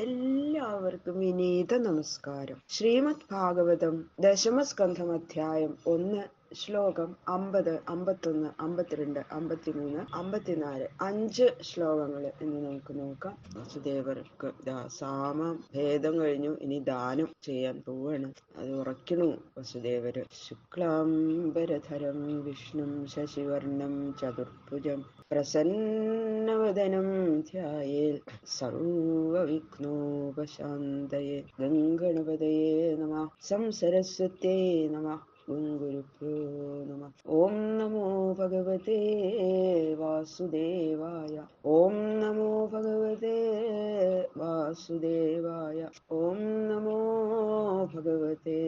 എല്ലാവർക്കും വിനീത നമസ്കാരം. ശ്രീമദ് ഭാഗവതം ദശമസ്കന്ധം അധ്യായം 1 ശ്ലോകം 50, 51, 52, 53, 54 5 ശ്ലോകങ്ങൾ ഇന്ന് നമുക്ക് നോക്കാം. വസുദേവർക്ക് സാമം ഭേദം കഴിഞ്ഞു, ഇനി ദാനം ചെയ്യാൻ പോവാണ്. അത് ഉറയ്ക്കണു വസുദേവര്. ശുക്ലാംബരധരം വിഷ്ണും ശശിവർണം ചതുർഭുജം പ്രസന്നവദനം ധ്യായേൽ സർവവിഘ്നോപശാന്തയേ. ഗംഗണപതയേ നമഃ. സംസരസ്വത്യേ നമഃ. ഗുരുഭ്യോ നമഃ. ഓം നമോ ഭഗവതേ വാസുദേവായ. ഓം നമോ ഭഗവതേ വാസുദേവായ. ഓം നമോ ഭഗവതേ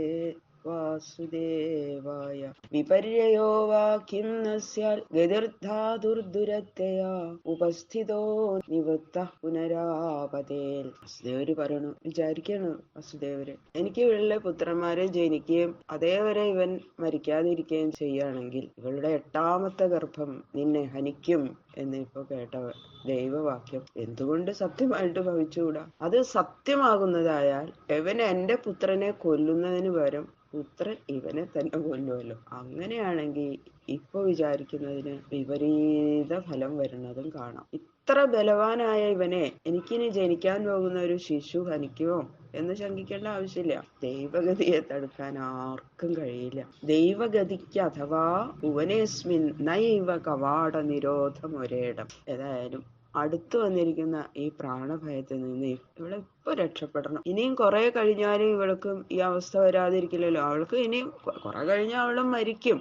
വാസുദേവായ. വിപര്യോ വാ കിം ന സ്യാൽ ഗതിർധാതുർദുരതയാ ഉപസ്ഥിതോ നിവൃത്ത പുനരാപതേൽ. വസുദേവര് പറയണു, വിചാരിക്കണു വസുദേവര്, എനിക്ക് ഇവളുടെ പുത്രന്മാരെ ജനിക്കുകയും അതേവരെ ഇവൻ മരിക്കാതിരിക്കുകയും ചെയ്യുകയാണെങ്കിൽ ഇവളുടെ 8ാമത്തെ ഗർഭം നിന്നെ ഹനിക്കും എന്ന് ഇപ്പൊ കേട്ട ദൈവവാക്യം എന്തുകൊണ്ട് സത്യമായിട്ട് ഭവിച്ചുകൂടാ? അത് സത്യമാകുന്നതായാൽ ഇവൻ എന്റെ പുത്രനെ കൊല്ലുന്നതിന് പകരം പുത്രൻ ഇവനെ തന്നെ കൊല്ലുമല്ലോ. അങ്ങനെയാണെങ്കിൽ ഇപ്പൊ വിചാരിക്കുന്നതിന് വിപരീത ഫലം വരുന്നതും കാണാം. ഇത്ര ബലവാനായ ഇവനെ എനിക്കിനി ജനിക്കാൻ പോകുന്ന ഒരു ശിശു ഹനിക്കുമോ എന്ന് ശങ്കിക്കേണ്ട ആവശ്യമില്ല. ദൈവഗതിയെ തടുക്കാൻ ആർക്കും കഴിയില്ല. ദൈവഗതിക്ക് അഥവാ ഭുവനേസ്മിൻ നൈവ കവാട നിരോധമൊരേടം. ഏതായാലും അടുത്തു വന്നിരിക്കുന്ന ഈ പ്രാണഭയത്തിൽ നിന്ന് ഇവളെ ഇപ്പൊ രക്ഷപ്പെടണം. ഇനിയും കുറെ കഴിഞ്ഞാലും ഇവൾക്കും ഈ അവസ്ഥ വരാതിരിക്കില്ലല്ലോ. അവൾക്ക് ഇനിയും കുറെ കഴിഞ്ഞാൽ അവളും മരിക്കും.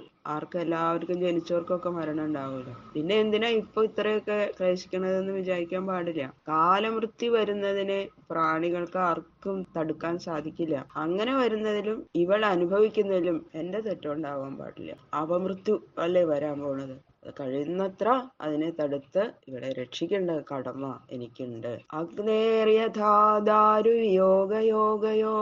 എല്ലാവർക്കും ജനിച്ചവർക്കൊക്കെ മരണം ഉണ്ടാവുമല്ലോ. പിന്നെ എന്തിനാ ഇപ്പൊ ഇത്രയൊക്കെ ക്ലേശിക്കണതെന്ന് വിചാരിക്കാൻ പാടില്ല. കാലമൃത്യു വരുന്നതിനെ പ്രാണികൾക്ക് ആർക്കും തടുക്കാൻ സാധിക്കില്ല. അങ്ങനെ വരുന്നതിലും ഇവൾ അനുഭവിക്കുന്നതിലും എന്റെ തെറ്റുണ്ടാവാൻ പാടില്ല. അപമൃത്യു അല്ലേ വരാൻ പോണത്. കഴിയുന്നത്ര അതിനെ തടുത്ത് ഇവിടെ രക്ഷിക്കേണ്ട കടമ എനിക്കുണ്ട്. അഗ്നേര്യഥാദാരു യോഗയോ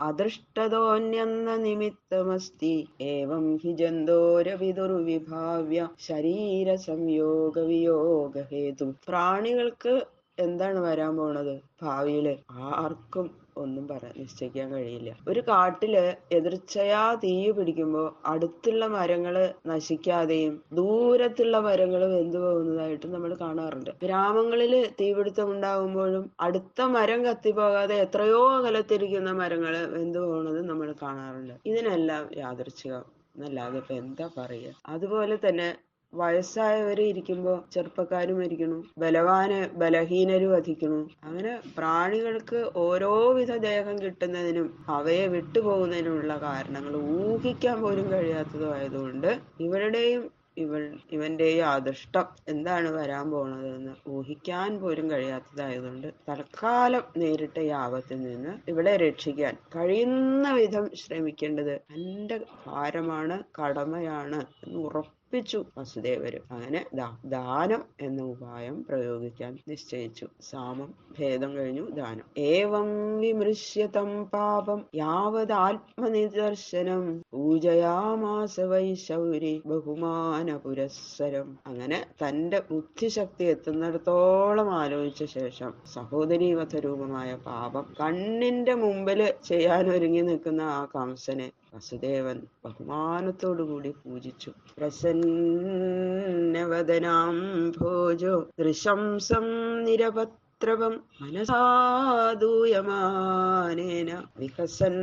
അദൃഷ്ടതോന്യെന്ന നിമിത്തമസ്തി ഏവം ഹി ജന്തോരവിദുർവിഭാവ്യ ശരീര സംയോഗ വിയോഗ ഹേതു. പ്രാണികൾക്ക് എന്താണ് വരാൻ പോണത് ഭാവിയില് ആർക്കും ഒന്നും നിശ്ചയിക്കാൻ കഴിയില്ല. ഒരു കാട്ടില് എതിർച്ചയാ തീ പിടിക്കുമ്പോ അടുത്തുള്ള മരങ്ങള് നശിക്കാതെയും ദൂരത്തുള്ള മരങ്ങൾ വെന്തു പോകുന്നതായിട്ടും നമ്മൾ കാണാറുണ്ട്. ഗ്രാമങ്ങളില് തീപിടുത്തം ഉണ്ടാകുമ്പോഴും അടുത്ത മരം കത്തിപ്പോകാതെ എത്രയോ അകലത്തിരിക്കുന്ന മരങ്ങള് വെന്തു പോകുന്നത് നമ്മൾ കാണാറുണ്ട്. ഇതിനെല്ലാം യാദൃച്ഛികം എന്നല്ലാതെ ഇപ്പൊ എന്താ പറയുക. അതുപോലെ തന്നെ വയസ്സായവര് ഇരിക്കുമ്പോ ചെറുപ്പക്കാരും മരിക്കണു, ബലഹീനരും വധിക്കണു. അങ്ങനെ പ്രാണികൾക്ക് ഓരോവിധ ദേഹം കിട്ടുന്നതിനും അവയെ വിട്ടുപോകുന്നതിനുമുള്ള കാരണങ്ങൾ ഊഹിക്കാൻ പോലും കഴിയാത്തതുമായതുകൊണ്ട് ഇവന്റെയും അദൃഷ്ടം എന്താണ് വരാൻ പോണതെന്ന് ഊഹിക്കാൻ പോലും കഴിയാത്തതായതുകൊണ്ട് തൽക്കാലം നേരിട്ട ഈ ആപത്തിൽ നിന്ന് ഇവളെ രക്ഷിക്കാൻ കഴിയുന്ന വിധം ശ്രമിക്കേണ്ടത് എന്റെ ഭാരമാണ്, കടമയാണ് എന്ന് ഉറപ്പിച്ചു വസുദേവര്. അങ്ങനെ ദാനം എന്ന ഉപായം പ്രയോഗിക്കാൻ നിശ്ചയിച്ചു. സാമം ഭേദം കഴിഞ്ഞു, ദാനം. ഏവം വിമൃശ്യതം പാപം യാവത് ആത്മനിദർശനം പൂജയാമാസ വൈ ശൗരി ബഹുമാന പുരസ്സരം. അങ്ങനെ തന്റെ ബുദ്ധിശക്തി എത്തുന്നിടത്തോളം ആലോചിച്ച ശേഷം സഹോദരീവധ രൂപമായ പാപം കണ്ണിന്റെ മുമ്പില് ചെയ്യാൻ ഒരുങ്ങി നിൽക്കുന്ന ആ കംസനെ വസുദേവൻ ബഹുമാനത്തോടുകൂടി പൂജിച്ചു. പ്രസന്നവദനാം ഭോജോ ദൃശംസം നിരപത്രവം മനസാദൂയമാനേന വികസൻ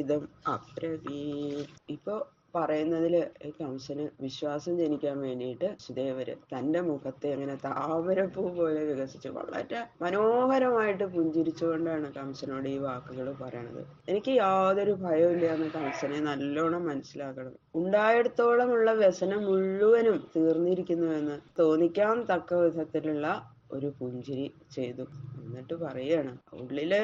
ഇതം അബ്രവീത്. ഇപ്പൊ പറയുന്നതില് കംസന് വിശ്വാസം ജനിക്കാൻ വേണ്ടിയിട്ട് വസുദേവര് തന്റെ മുഖത്തെ അങ്ങനെ താമരപ്പൂ പോലെ വികസിച്ചു വളരെ മനോഹരമായിട്ട് പുഞ്ചിരിച്ചുകൊണ്ടാണ് കംസനോട് ഈ വാക്കുകൾ പറയണത്. എനിക്ക് യാതൊരു ഭയമില്ല എന്ന് കംസനെ നല്ലോണം മനസ്സിലാക്കണം. ഉണ്ടായിടത്തോളമുള്ള വ്യസനം മുഴുവനും തീർന്നിരിക്കുന്നുവെന്ന് തോന്നിക്കാൻ തക്ക വിധത്തിലുള്ള ഒരു പുഞ്ചിരി ചെയ്തു. എന്നിട്ട് പറയാണ്, ഉള്ളില്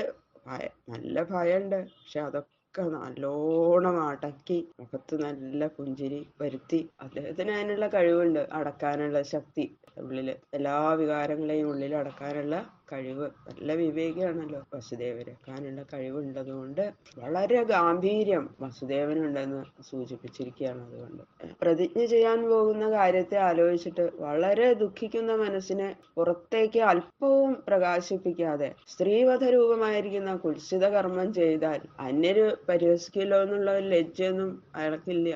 നല്ല ഭയമുണ്ട്, പക്ഷെ അതൊക്കെ നല്ലോണം അടക്കി മുഖത്ത് നല്ല പുഞ്ചിരി വരുത്തി. അദ്ദേഹത്തിന് അതിനുള്ള കഴിവുണ്ട്, അടക്കാനുള്ള ശക്തി. ഉള്ളില് എല്ലാ വികാരങ്ങളെയും ഉള്ളിൽ അടക്കാനുള്ള കഴിവ്, നല്ല വിവേകിയാണല്ലോ വസുദേവര്, കാനുള്ള കഴിവുള്ളതുകൊണ്ട് വളരെ ഗാംഭീര്യം വസുദേവനുണ്ടെന്ന് സൂചിപ്പിച്ചിരിക്കുകയാണ്. അതുകൊണ്ട് പ്രതിജ്ഞ ചെയ്യാൻ പോകുന്ന കാര്യത്തെ ആലോചിച്ചിട്ട് വളരെ ദുഃഖിക്കുന്ന മനസ്സിനെ പുറത്തേക്ക് അല്പവും പ്രകാശിപ്പിക്കാതെ സ്ത്രീവധ രൂപമായിരിക്കുന്ന കുത്സിത കർമ്മം ചെയ്താൽ അന്യര് പരിഹസിക്കില്ലോ എന്നുള്ള ലജ്ജയൊന്നും അയാൾക്കില്ല,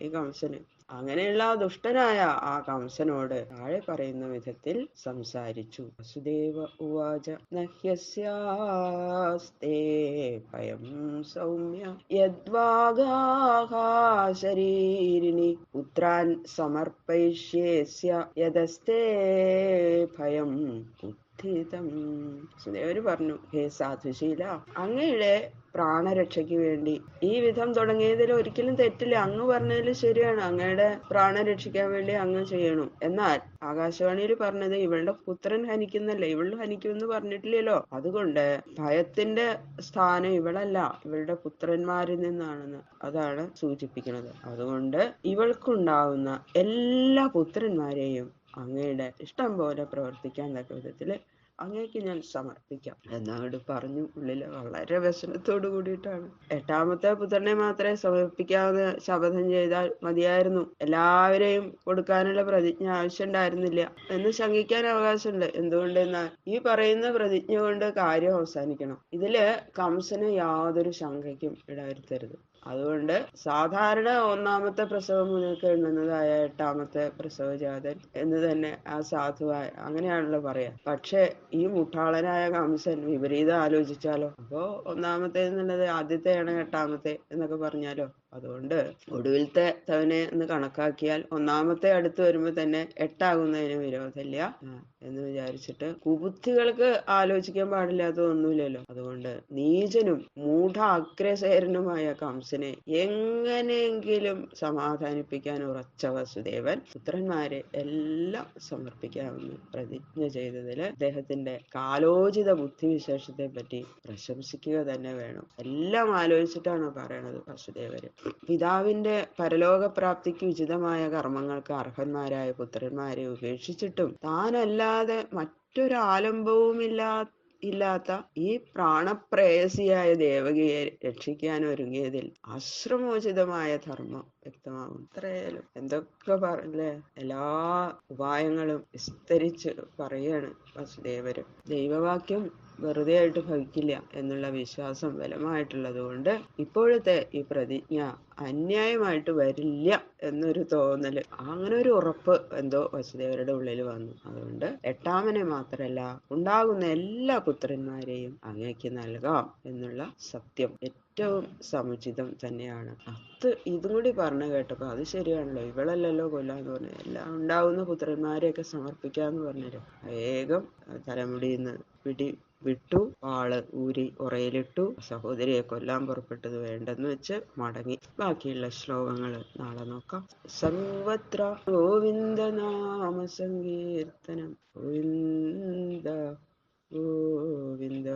ഈ കംസന്. അങ്ങനെയുള്ള ദുഷ്ടനായ ആ കംസനോട് താഴെ പറയുന്ന വിധത്തിൽ സംസാരിച്ചു. വസുദേവ ഉവാച നഹ്യസ്യാസ്തേ ഭയം സൗമ്യ യദ്വാഗാഹ ശരീരിണി പുത്രാൻ സമർപ്പയിഷ്യേസ്യ യദസ്തേ ഭയം ഉത്ഥിതം. വസുദേവര് പറഞ്ഞു, ഹേ സാധുശീല, അങ്ങയുടെ പ്രാണരക്ഷയ്ക്ക് വേണ്ടി ഈ വിധം തുടങ്ങിയതിൽ ഒരിക്കലും തെറ്റില്ല. അങ്ങ് പറഞ്ഞതിൽ ശരിയാണ്, അങ്ങയുടെ പ്രാണൻ രക്ഷിക്കാൻ വേണ്ടി അങ്ങ് ചെയ്യണം. എന്നാൽ ആകാശവാണിയിൽ പറഞ്ഞത് ഇവളുടെ പുത്രൻ ഹനിക്കുന്നല്ലേ, ഇവള് ഹനിക്കുമെന്ന് പറഞ്ഞിട്ടില്ലല്ലോ. അതുകൊണ്ട് ഭയത്തിന്റെ സ്ഥാനം ഇവളല്ല, ഇവളുടെ പുത്രന്മാരിൽ നിന്നാണെന്ന് അതാണ് സൂചിപ്പിക്കുന്നത്. അതുകൊണ്ട് ഇവൾക്കുണ്ടാവുന്ന എല്ലാ പുത്രന്മാരെയും അങ്ങയുടെ ഇഷ്ടം പോലെ പ്രവർത്തിക്കാൻ തക്ക വിധത്തില് അങ്ങേക്ക് ഞാൻ സമർപ്പിക്കാം എന്നങ്ങോട്ട് പറഞ്ഞു. ഉള്ളില് വളരെ വ്യസനത്തോട് കൂടിയിട്ടാണ്. എട്ടാമത്തെ പുത്രനെ മാത്രമേ സമർപ്പിക്കാവുന്ന ശപഥം ചെയ്താൽ മതിയായിരുന്നു, എല്ലാവരെയും കൊടുക്കാനുള്ള പ്രതിജ്ഞ ആവശ്യമുണ്ടായിരുന്നില്ല എന്ന് ശങ്കിക്കാൻ അവകാശമുണ്ട്. എന്തുകൊണ്ടെന്നാൽ ഈ പറയുന്ന പ്രതിജ്ഞ കൊണ്ട് കാര്യം അവസാനിക്കണം. ഇതില് കംസന് യാതൊരു ശങ്കയ്ക്കും ഇടവരുത്തരുത്. അതുകൊണ്ട് സാധാരണ ഒന്നാമത്തെ പ്രസവം മുതൽക്ക് എണ്ണുന്നതായ എട്ടാമത്തെ പ്രസവജാതൻ എന്ന് തന്നെ ആ സാധുവായ അങ്ങനെയാണല്ലോ പറയാ. പക്ഷെ ഈ മുട്ടാളനായ കംസൻ വിപരീതം ആലോചിച്ചാലോ, അപ്പോ ഒന്നാമത്തെ എന്നുള്ളത് ആദ്യത്തെയാണ് എട്ടാമത്തെ എന്നൊക്കെ പറഞ്ഞാലോ. അതുകൊണ്ട് ഒടുവിലത്തെ തവനെ എന്ന് കണക്കാക്കിയാൽ ഒന്നാമത്തെ അടുത്ത് വരുമ്പോ തന്നെ എട്ടാകുന്നതിന് വിരോധമില്ല എന്ന് വിചാരിച്ചിട്ട് കുബുദ്ധികൾക്ക് ആലോചിക്കാൻ പാടില്ലാത്തതൊന്നുമില്ലല്ലോ. അതുകൊണ്ട് നീചനും മൂഢ അഗ്രസേരനുമായ കംസനെ എങ്ങനെയെങ്കിലും സമാധാനിപ്പിക്കാൻ ഉറച്ച വസുദേവൻ പുത്രന്മാരെ എല്ലാം സമർപ്പിക്കാമെന്ന് പ്രതിജ്ഞ ചെയ്തതില് അദ്ദേഹത്തിന്റെ കാലോചിത ബുദ്ധിവിശേഷത്തെ പറ്റി പ്രശംസിക്കുക തന്നെ വേണം. എല്ലാം ആലോചിച്ചിട്ടാണ് പറയണത് വസുദേവര്. പിതാവിന്റെ പരലോകപ്രാപ്തിക്ക് ഉചിതമായ കർമ്മങ്ങൾക്ക് അർഹന്മാരായ പുത്രന്മാരെ ഉപേക്ഷിച്ചിട്ടും താനല്ലാതെ മറ്റൊരു ആലംബവുമില്ലാത്ത ഈ പ്രാണപ്രേയസിയായ ദേവകിയെ രക്ഷിക്കാൻ ഒരുങ്ങിയതിൽ ആശ്രമോചിതമായ ധർമ്മം വ്യക്തമാകും. ഇത്രയായാലും എന്തൊക്കെ പറഞ്ഞേ, എല്ലാ ഉപായങ്ങളും വിസ്തരിച്ച് പറയാണ് വസുദേവര്. ദൈവവാക്യം വെറുതെ ആയിട്ട് ഭവിക്കില്ല എന്നുള്ള വിശ്വാസം ബലമായിട്ടുള്ളത് കൊണ്ട് ഇപ്പോഴത്തെ ഈ പ്രതിജ്ഞ അന്യായമായിട്ട് വരില്ല എന്നൊരു തോന്നല്, അങ്ങനെ ഒരു ഉറപ്പ് എന്തോ വസുദേവരുടെ ഉള്ളിൽ വന്നു. അതുകൊണ്ട് എട്ടാമനെ മാത്രല്ല ഉണ്ടാകുന്ന എല്ലാ പുത്രന്മാരെയും അങ്ങേക്ക് നൽകാം എന്നുള്ള സത്യം ഏറ്റവും സമുചിതം തന്നെയാണ്. ഇതും കൂടി പറഞ്ഞു കേട്ടപ്പോ അത് ശരിയാണല്ലോ, ഇവളല്ലല്ലോ കൊല്ലാന്ന് പറഞ്ഞു, എല്ലാം ഉണ്ടാവുന്ന പുത്രന്മാരെയൊക്കെ സമർപ്പിക്കാന്ന് പറഞ്ഞല്ലോ. വേഗം തലമുടിന്ന് വിട്ടു, വാള് ഊരി ഉറയിലിട്ടു, സഹോദരിയെ കൊല്ലാൻ പുറപ്പെട്ടത് വേണ്ടെന്ന് വെച്ച് മടങ്ങി. ബാക്കിയുള്ള ശ്ലോകങ്ങൾ നാളെ നോക്കാം. സർവത്ര ഗോവിന്ദ നാമ സങ്കീർത്തനം, ഗോവിന്ദ ഗോവിന്ദ.